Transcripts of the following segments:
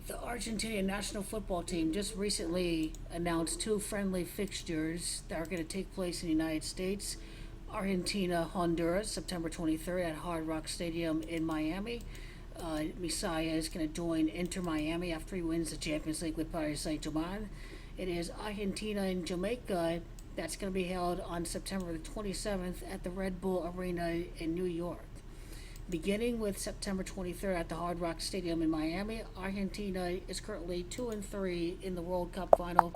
The Argentinian national football team just recently announced two friendly fixtures that are going to take place in the United States. Argentina, Honduras, September 23rd at Hard Rock Stadium in Miami. Messiah is going to join Inter Miami after he wins the Champions League with Paris Saint-Germain. It is Argentina and Jamaica that's going to be held on September the 27th at the Red Bull Arena in New York. Beginning with September 23rd at the Hard Rock Stadium in Miami, Argentina is currently 2-3 in the World Cup final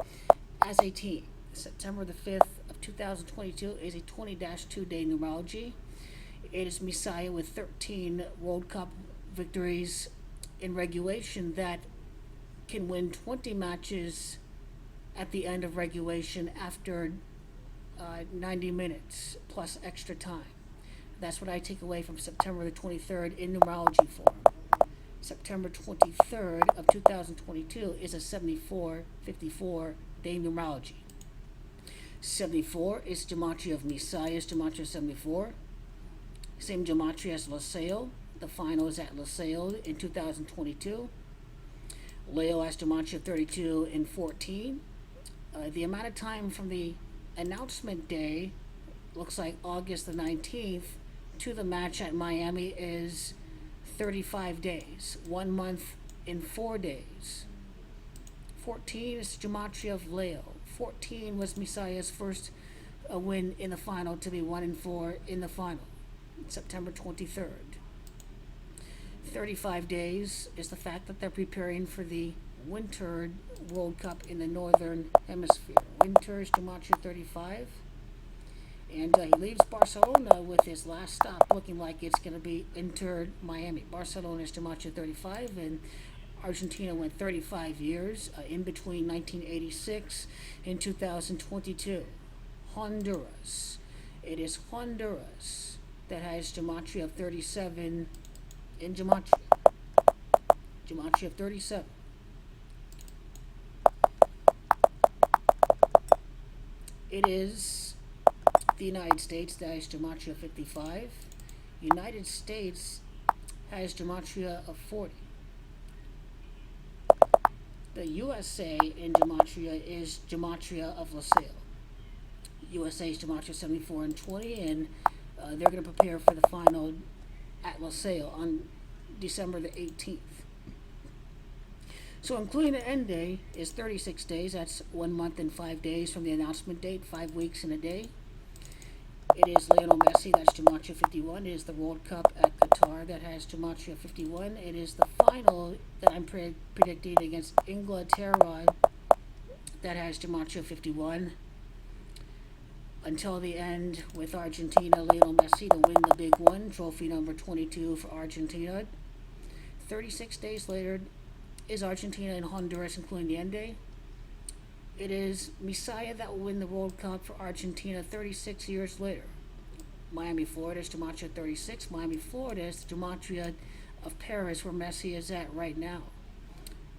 as a team. September the 5th of 2022 is a 20-2 day numerology. It is Messiah with 13 World Cup victories in regulation that can win 20 matches at the end of regulation after 90 minutes plus extra time. That's what I take away from September the 23rd in numerology form. September 23rd of 2022 is a 74-54 day numerology. 74 is gematria of Messiah's gematria 74. Same gematria as Laseo. The final is at Laseo in 2022. Leo has gematria 32 and 14. The amount of time from the announcement day looks like August the 19th to the match at Miami is 35 days, 1 month and 4 days. 14 is gematria of Leo. 14 was Messiah's first win in the final to be 1-4 in the final, September 23rd. 35 days is the fact that they're preparing for the Winter World Cup in the Northern Hemisphere. Winter is gematria 35. And he leaves Barcelona with his last stop looking like it's going to be Inter Miami. Barcelona is gematria 35, and Argentina went 35 years in between 1986 and 2022. Honduras. It is Honduras that has gematria of 37 in gematria. Gematria of 37. It is the United States that has gematria 55. United States has gematria of 40. The USA in gematria is gematria of Laseo. USA is gematria 74 and 20, and they're going to prepare for the final at Laseo on December the 18th. So including the end day is 36 days. That's 1 month and 5 days from the announcement date, 5 weeks and a day. It is Lionel Messi, that's gematria 51. It is the World Cup at Qatar that has gematria 51. It is the final that I'm predicting against Inglaterra that has gematria 51. Until the end with Argentina, Lionel Messi to win the big one, trophy number 22 for Argentina. 36 days later is Argentina and Honduras, including the end day. It is Messiah that will win the World Cup for Argentina 36 years later. Miami, Florida is gematria 36. Miami, Florida is the gematria of Paris, where Messi is at right now.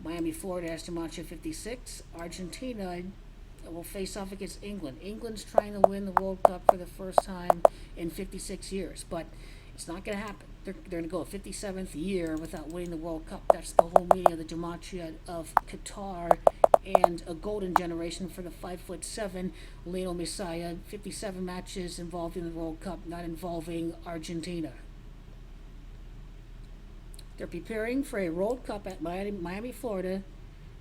Miami, Florida has gematria 56. Argentina will face off against England. England's trying to win the World Cup for the first time in 56 years, but it's not going to happen. They're going to go a 57th year without winning the World Cup. That's the whole meaning of the gematria of Qatar and a golden generation for the 5'7" Lionel Messiah. 57 matches involved in the World Cup, not involving Argentina. They're preparing for a World Cup at Miami, Florida.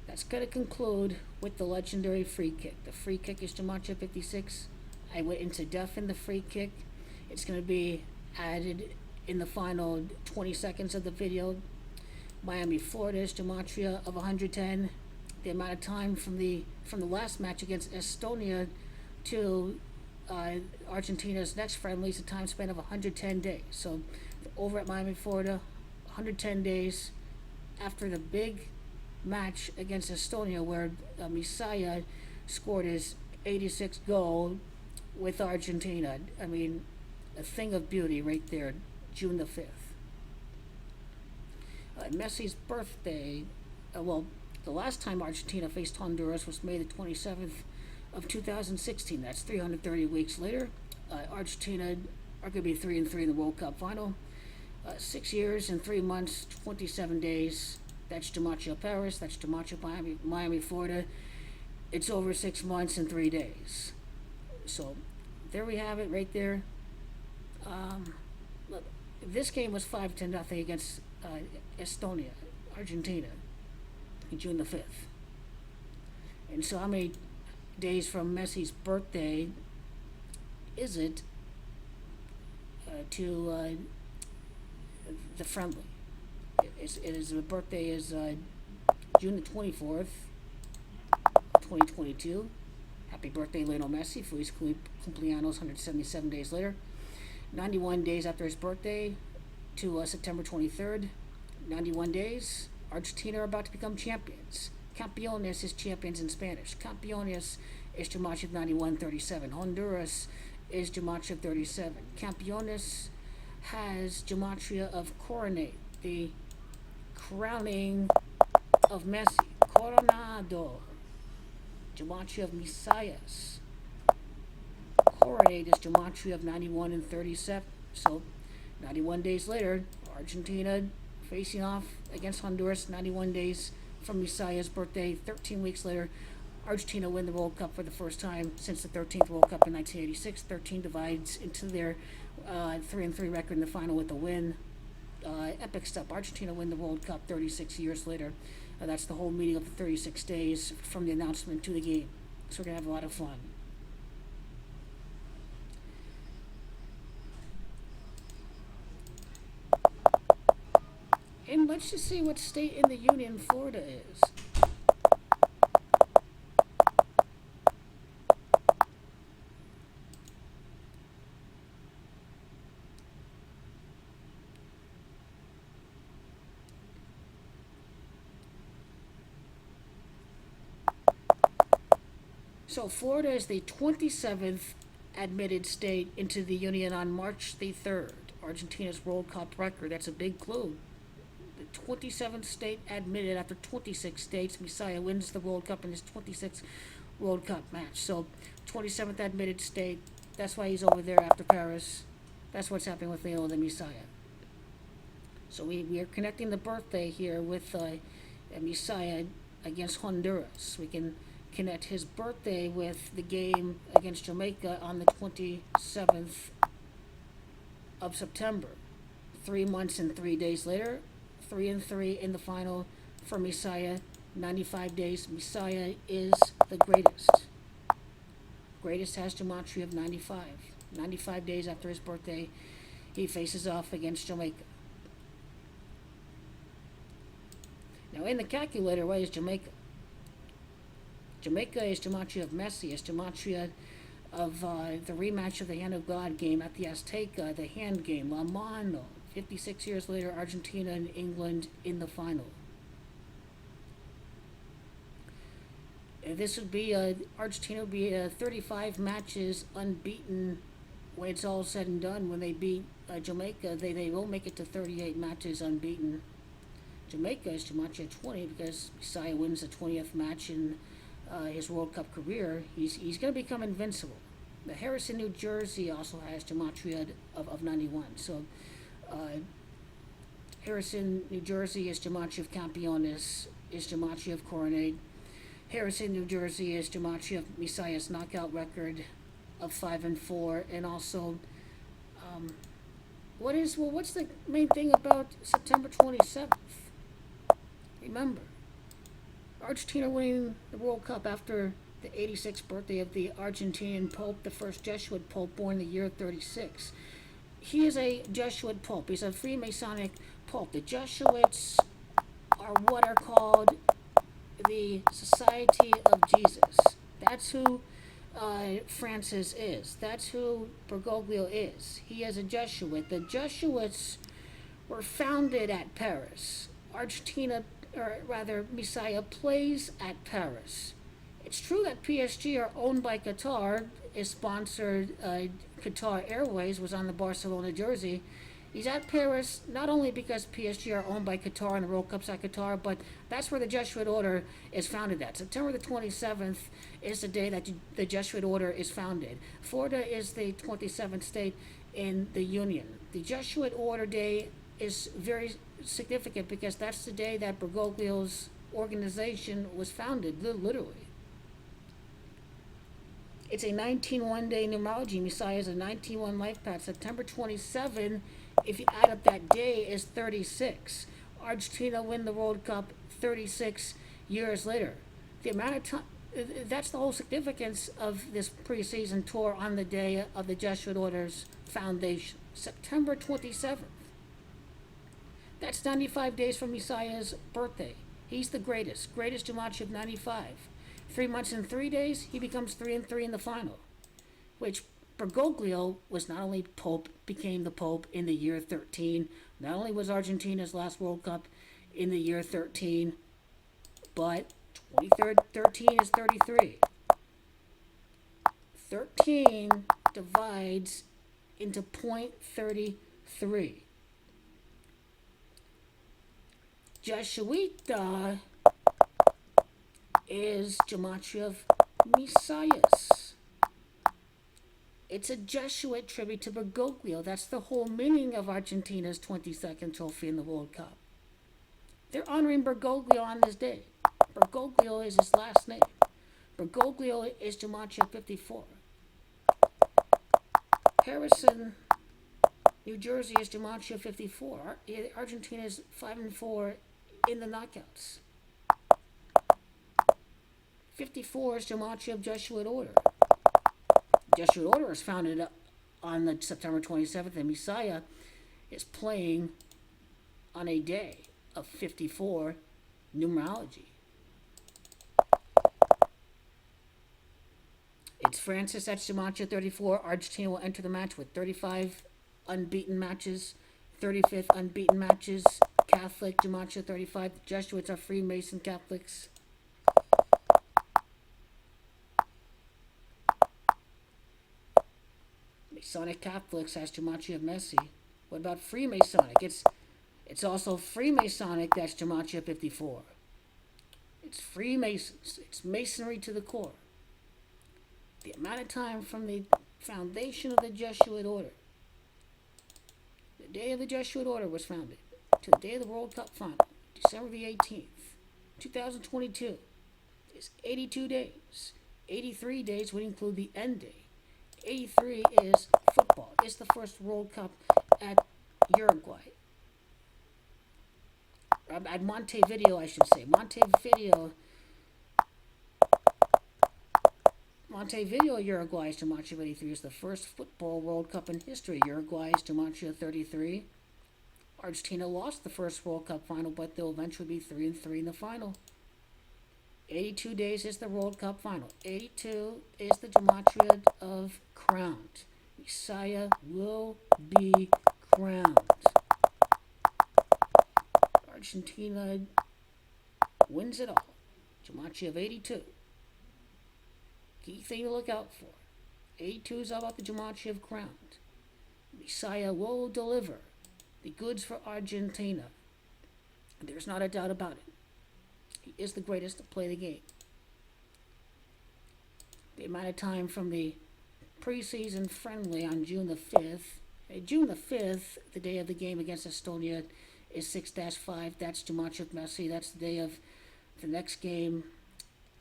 That's going to conclude with the legendary free kick. The free kick is gematria 56. I went into depth in the free kick. It's going to be added in the final 20 seconds of the video. Miami, Florida is gematria of 110. The amount of time from the last match against Estonia to Argentina's next friendly is a time span of 110 days. So over at Miami, Florida, 110 days after the big match against Estonia, where Messiah scored his 86th goal with Argentina. I mean, a thing of beauty right there, June the 5th. Messi's birthday, the last time Argentina faced Honduras was May the 27th of 2016. That's 330 weeks later. Argentina are going to be 3-3 in the World Cup final. 6 years and 3 months, 27 days That's Gematria Paris. That's Gematria Miami, Florida. It's over 6 months and 3 days. So there we have it right there. Look, this game was 5-0 against Estonia, Argentina, June the 5th. And so how many days from Messi's birthday is it to the friendly? The birthday is June the 24th, 2022. Happy birthday, Lionel Messi. Feliz cumpleaños, 177 days later. 91 days after his birthday to September 23rd. 91 days. Argentina are about to become champions. Campeones is champions in Spanish. Campeones is Gematria of 9137. Honduras is Gematria of 37. Campeones has Gematria of Coronate, the crowning of Messi. Coronado. Gematria of Messias. Coronate is Gematria of 91 and 37. So, 91 days later, Argentina facing off against Honduras. 91 days from Messiah's birthday. 13 weeks later, Argentina win the World Cup for the first time since the 13th World Cup in 1986. 13 divides into their 3-3 record in the final with a win. Epic stuff. Argentina win the World Cup 36 years later. That's the whole meeting of the 36 days from the announcement to the game. So we're going to have a lot of fun. And let's just see what state in the Union Florida is. So Florida is the 27th admitted state into the Union on March the 3rd. Argentina's World Cup record. That's a big clue. The 27th state admitted after 26 states. Messiah wins the World Cup in his 26th World Cup match. So 27th admitted state. That's why he's over there after Paris. That's what's happening with Leo the Messiah. So we are connecting the birthday here with Messiah against Honduras. We can connect his birthday with the game against Jamaica on the 27th of September. 3 months and 3 days later, 3-3 in the final for Messiah. 95 days. Messiah is the greatest. Greatest has Gematria of 95. 95 days after his birthday, he faces off against Jamaica. Now in the calculator, what is Jamaica? Jamaica is Gematria of Messi. It's Gematria of the rematch of the Hand of God game at the Azteca, the hand game, La Mano. 56 years later, Argentina and England in the final. This would be, Argentina would be 35 matches unbeaten when it's all said and done. When they beat Jamaica, they will make it to 38 matches unbeaten. Jamaica is Gematria 20 because Messiah wins the 20th match in his World Cup career. He's going to become invincible. The Harrison, New Jersey also has Gematria of 91. So Harrison, New Jersey is Gematria of Campeones, is Gematria of Coronate. Harrison, New Jersey is Gematria of Messiah's knockout record of 5-4, and also what's the main thing about September 27th? Remember, Argentina winning the World Cup after the 86th birthday of the Argentinian Pope, the first Jesuit Pope born in the year 36. He is a Jesuit Pope. He's a Freemasonic Pope. The Jesuits are what are called the Society of Jesus. That's who Francis is. That's who Bergoglio is. He is a Jesuit. The Jesuits were founded at Paris. Argentina, or rather Messiah, plays at Paris. It's true that PSG are owned by Qatar, is sponsored, Qatar Airways was on the Barcelona jersey. He's at Paris not only because PSG are owned by Qatar and the World Cup's at Qatar, but that's where the Jesuit Order is founded at. September the 27th is the day that the Jesuit Order is founded. Florida is the 27th state in the Union. The Jesuit Order Day is very significant because that's the day that Bergoglio's organization was founded, literally. It's a 19 one-day numerology. Messiah is a 19-1 life path. September 27, if you add up that day, is 36. Argentina win the World Cup 36 years later. The amount of time, that's the whole significance of this preseason tour on the day of the Jesuit Order's foundation. September 27th. That's 95 days from Messiah's birthday. He's the greatest Jumachi of 95. 3 months and 3 days, he becomes 3-3 in the final, which Bergoglio was not only Pope, became the Pope in the year 13. Not only was Argentina's last World Cup in the year 13, but 13 is 33. 13 divides into .33. Jesuit is Gematria of Messias. It's a Jesuit tribute to Bergoglio. That's the whole meaning of Argentina's 22nd trophy in the World Cup. They're honoring Bergoglio on this day. Bergoglio is his last name. Bergoglio is Gematria 54. Harrison, New Jersey is Gematria 54. Argentina is 5-4 in the knockouts. 54 is Gematria of Jesuit Order. Jesuit Order was founded on the September 27th, and Messiah is playing on a day of 54 numerology. It's Francis at Gematria 34. Argentina will enter the match with 35 unbeaten matches, 35th unbeaten matches. Catholic Gematria 35. The Jesuits are Freemason Catholics. Masonic Catholics has Gematria of Messi. What about Freemasonic? It's also Freemasonic, that's Gematria 54. It's Freemasons. It's Masonry to the core. The amount of time from the foundation of the Jesuit Order, the day of the Jesuit Order was founded, to the day of the World Cup final, December the 18th, 2022, is 82 days. 83 days would include the end day. 83 is football. It's the first World Cup at Uruguay. At Montevideo, I should say. Montevideo, Uruguay's Gematria 83 is the first football World Cup in history. Uruguay's Gematria 33. Argentina lost the first World Cup final, but they'll eventually be 3-3 in the final. 82 days is the World Cup final. 82 is the Gematria of crowned. Messiah will be crowned. Argentina wins it all. Gematria of 82. Key thing to look out for. 82 is all about the Gematria of crowned. Messiah will deliver the goods for Argentina. There's not a doubt about it. He is the greatest to play the game. The amount of time from the preseason friendly on June the 5th. June the 5th, the day of the game against Estonia, is 6-5. That's Gematria of Messi. That's the day of the next game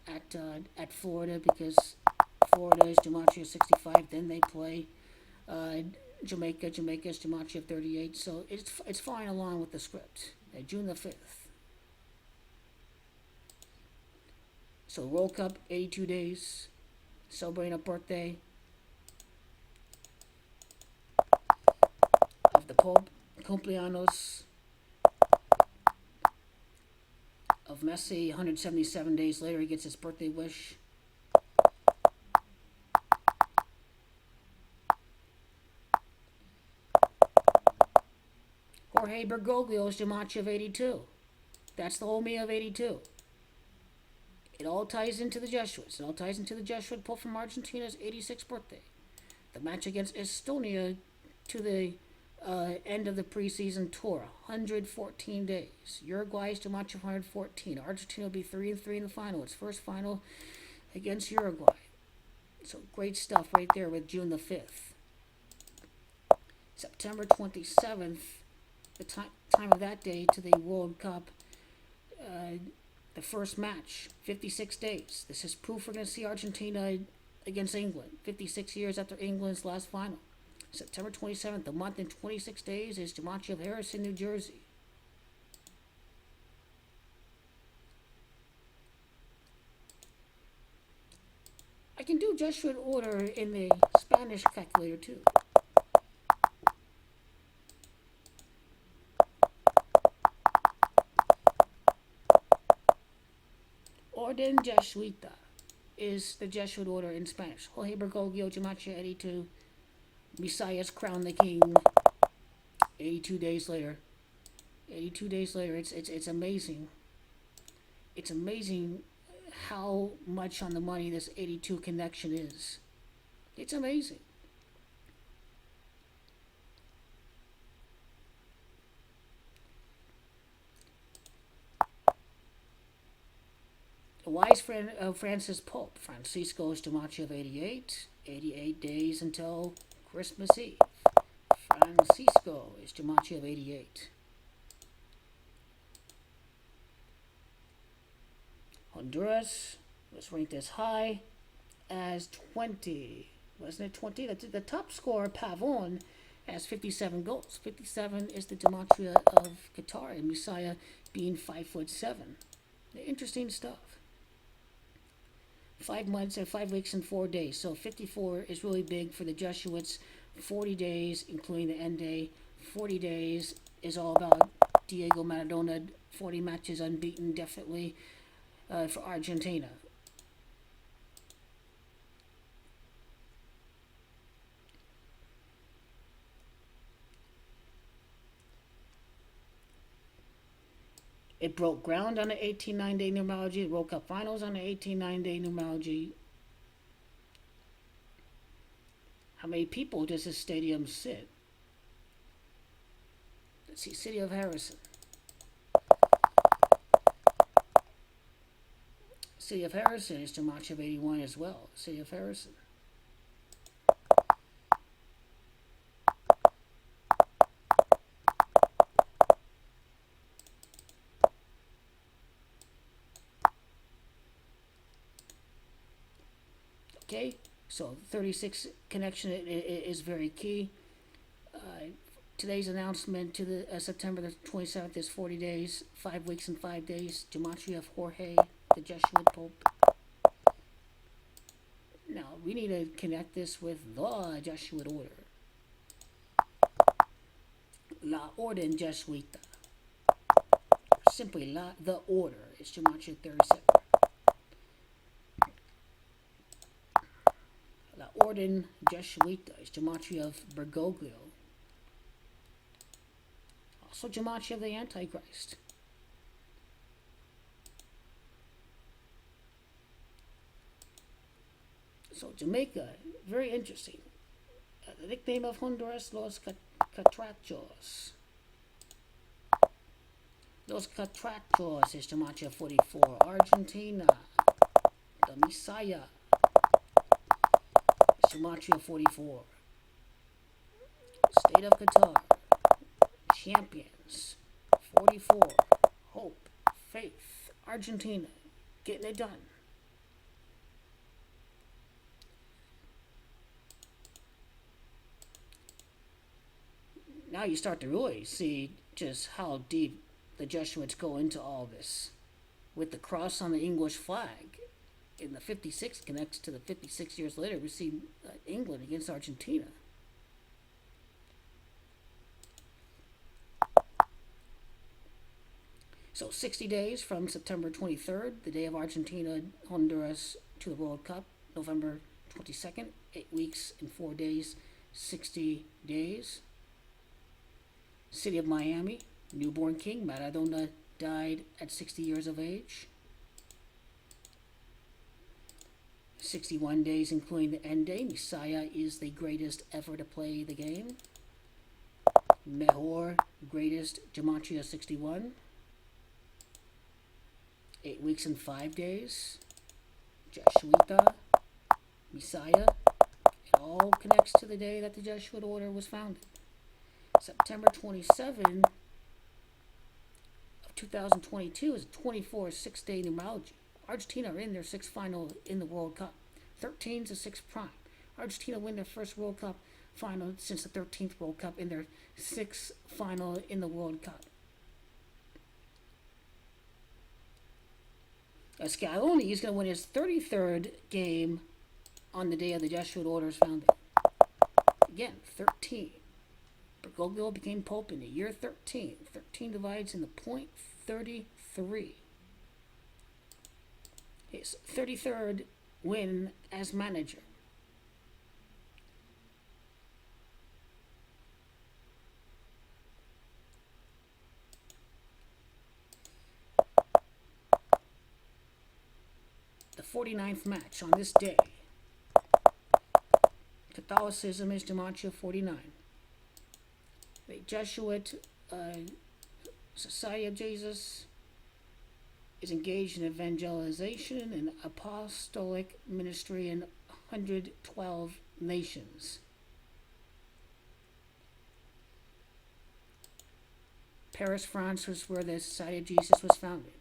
at Florida, because Florida is Gematria 65. Then they play Jamaica. Jamaica is Gematria 38. So it's flying along with the script. June the 5th. So World Cup, 82 days. Celebrating a birthday of the Pope. Cumpleaños of Messi. 177 days later, he gets his birthday wish. Jorge Bergoglio's Gematria of 82. That's the whole meaning of 82. It all ties into the Jesuits. It all ties into the Jesuit Pope from Argentina's 86th birthday. The match against Estonia to the end of the preseason tour. 114 days. Uruguay's Gematria 114. Argentina will be 3-3 in the final. Its first final against Uruguay. So great stuff right there with June the 5th. September 27th, the time time of that day to the World Cup, the first match, 56 days. This is proof we're going to see Argentina against England, 56 years after England's last final. September 27th, a month and 26 days, is Gematria of Harrison, New Jersey. I can do Jesuit Order in the Spanish calculator too. Orden Jesuita is the Jesuit Order in Spanish. Jorge Bergoglio, Gematria 82. Messiah's crowned the king 82 days later. 82 days later. It's amazing. It's amazing how much on the money this 82 connection is. It's amazing. The wise friend of Francis Pope, Francisco's Gematria of 88. 88 days until Christmas Eve. Francisco is Gematria of 88. Honduras was ranked as high as 20. Wasn't it 20? The top scorer, Pavon, has 57 goals. 57 is the Gematria of Qatar, and Messiah being 5'7". Interesting stuff. 5 months and 5 weeks and 4 days. So 54 is really big for the Jesuits. 40 days, including the end day. 40 days is all about Diego Maradona. 40 matches unbeaten, definitely. For Argentina. It broke ground on the 18 9-day numerology. The World Cup Finals on the 18 9-day numerology. How many people does this stadium sit? Let's see, City of Harrison. City of Harrison is Gematria of 81 as well. City of Harrison. Okay, so 36 connection is very key. Today's announcement to the September the 27th is 40 days, 5 weeks and 5 days. Gematria of Jorge, the Jesuit Pope. Now, we need to connect this with the Jesuit Order. La Orden Jesuita. Simply the Order is Gematria 37. La Orden Jesuita is Gematria of Bergoglio. Also Gematria of the Antichrist. So Jamaica, very interesting. The nickname of Honduras, Los Catrachos. Los Catrachos is Gematria 44. Argentina, the Messiah is Gematria 44. State of Qatar, champions 44. Hope, faith, Argentina, getting it done. Now you start to really see just how deep the Jesuits go into all this. With the cross on the English flag, in the 56 connects to the 56 years later, we see England against Argentina. So 60 days from September 23rd, the day of Argentina, Honduras to the World Cup, November 22nd, 8 weeks and 4 days, 60 days. City of Miami, newborn king, Maradona died at 60 years of age. 61 days including the end day. Messiah is the greatest ever to play the game. Mejor, greatest, Gematria 61. 8 weeks and 5 days. Jesuita, Messiah. It all connects to the day that the Jesuit Order was founded. September 27 2022 is 24-6 day numerology. Argentina are in their sixth final in the World Cup. 13 to 6 prime. Argentina win their first World Cup final since the 13th World Cup in their sixth final in the World Cup. Scaloni is going to win his 33rd game on the day of the Jesuit Order's founding. Again, 13. Bergoglio became Pope in the year 13. 13 divides into 0.33. His 33rd win as manager. The 49th match on this day. Catholicism is Gematria 49. The Jesuit Society of Jesus is engaged in evangelization and apostolic ministry in 112 nations. Paris, France was where the Society of Jesus was founded.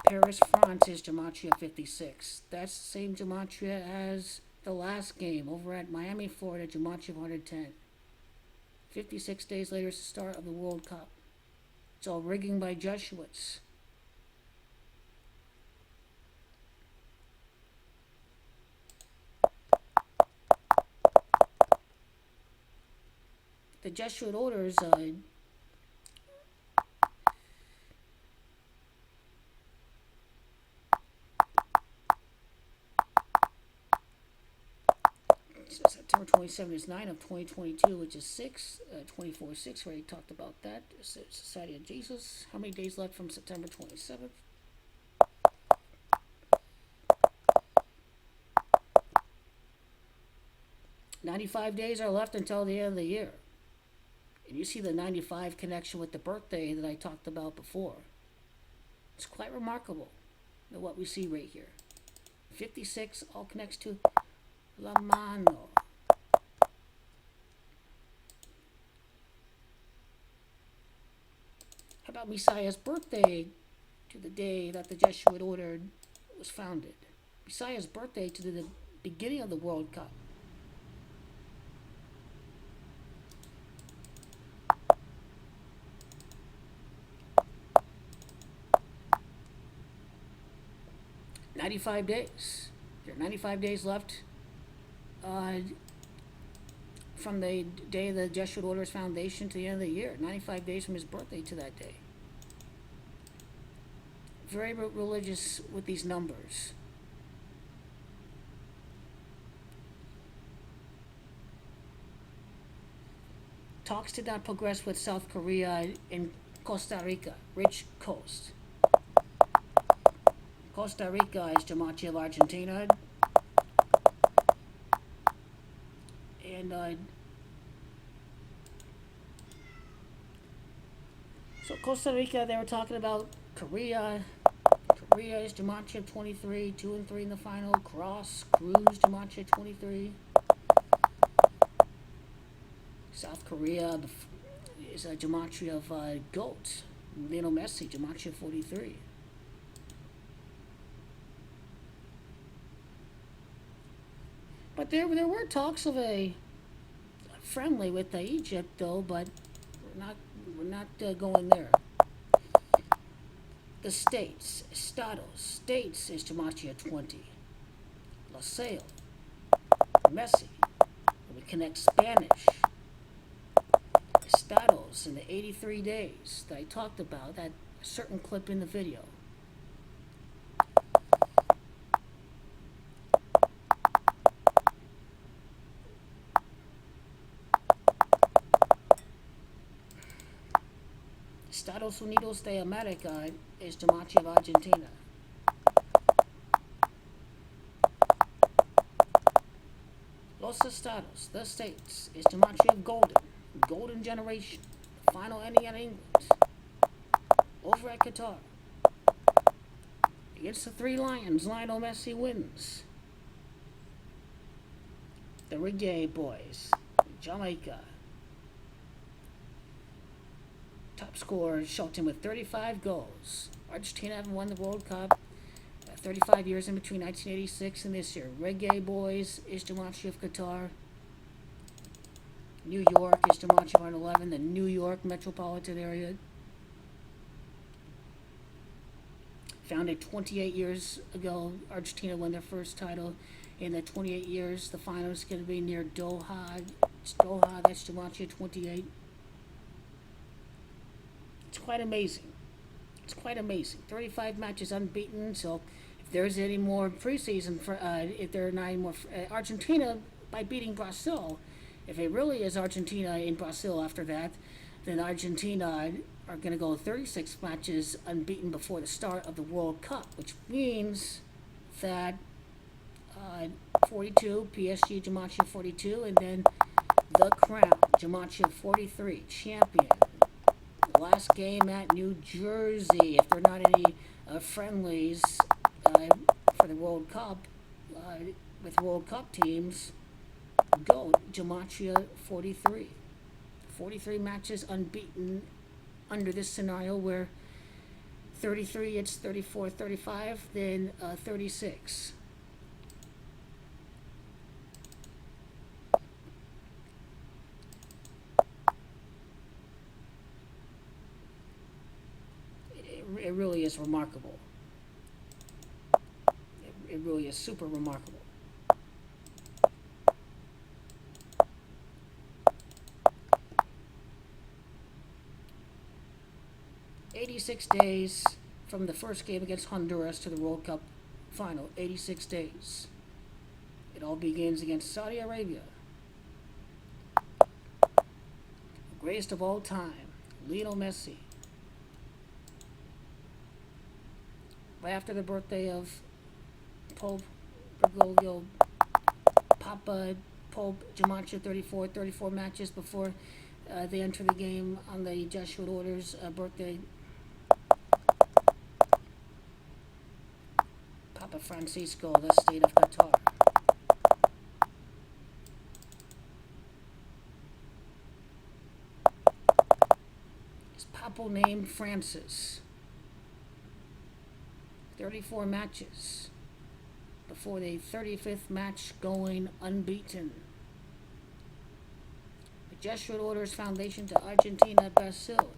Paris, France is Gematria 56. That's the same Gematria as the last game over at Miami, Florida, Gematria 110. 56 days later is the start of the World Cup. It's all rigging by Jesuits. The Jesuit Orders September 27 is 9 of 2022, which is 6, 24-6, already talked about that. Society of Jesus. How many days left from September 27th? "95 days are left until the end of the year." And you see the 95 connection with the birthday that I talked about before. It's quite remarkable what we see right here. 56 all connects to La Mano. How about Messiah's birthday to the day that the Jesuit Order was founded? Messiah's birthday to the beginning of the World Cup. "95 days. There are 95 days left from the day of the Jesuit Order's foundation to the end of the year. 95 days from his birthday to that day. Very religious with these numbers. Talks did not progress with South Korea and Costa Rica, rich coast. Costa Rica is Gematria of Argentina. And so Costa Rica, they were talking about Korea. Korea is Gematria 23, 2 and 3 in the final. Cruz, Gematria 23. South Korea is a Gematria of goat. Lionel Messi, Gematria 43. But there were talks of a friendly with Egypt, though. But we're not going there. The states, States is Gematria 20. La Salle, Messi. We connect Spanish. Estados in the 83 days that I talked about, that certain clip in the video. Estados Unidos de America is Gematria of Argentina. Los Estados, the states, is Gematria of Golden Generation. The final ending in England. Over at Qatar. Against the Three Lions, Lionel Messi wins. The Bday boys, Jamaica. Top scorer, Shelton with 35 goals. Argentina haven't won the World Cup. 35 years in between 1986 and this year. Reggae Boys, Istimachi of Qatar. New York, Istimachi of 11, the New York metropolitan area. Founded 28 years ago, Argentina won their first title. In the 28 years, the final is going to be near Doha. It's Doha, that's Istimachi 28. It's quite amazing. It's quite amazing. 35 matches unbeaten. So if there's any more preseason, if there are not any more, Argentina by beating Brazil, if it really is Argentina in Brazil after that, then Argentina are going to go 36 matches unbeaten before the start of the World Cup, which means that 42, PSG, Jamaica 42, and then the crown, Jamaica 43, champion. Last game at New Jersey. If there are not any friendlies for the World Cup with World Cup teams, go Jamaica 43. 43 matches unbeaten under this scenario where 33, it's 34, 35, then 36. It really is remarkable. It really is super remarkable. "86 days from the first game against Honduras to the World Cup final. 86 days. It all begins against Saudi Arabia. The greatest of all time, Lionel Messi. Right after the birthday of Pope Bergoglio, Papa Pope Jamaica 34 matches before they enter the game on the Jesuit Order's birthday. Papa Francisco, the state of Qatar. His papal name Francis. 34 matches before the 35th match going unbeaten. The Jesuit Order's foundation to Argentina, Brazil.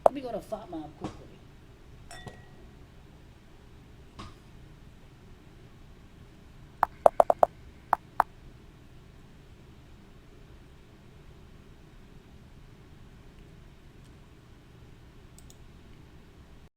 Let me go to Fatma quickly.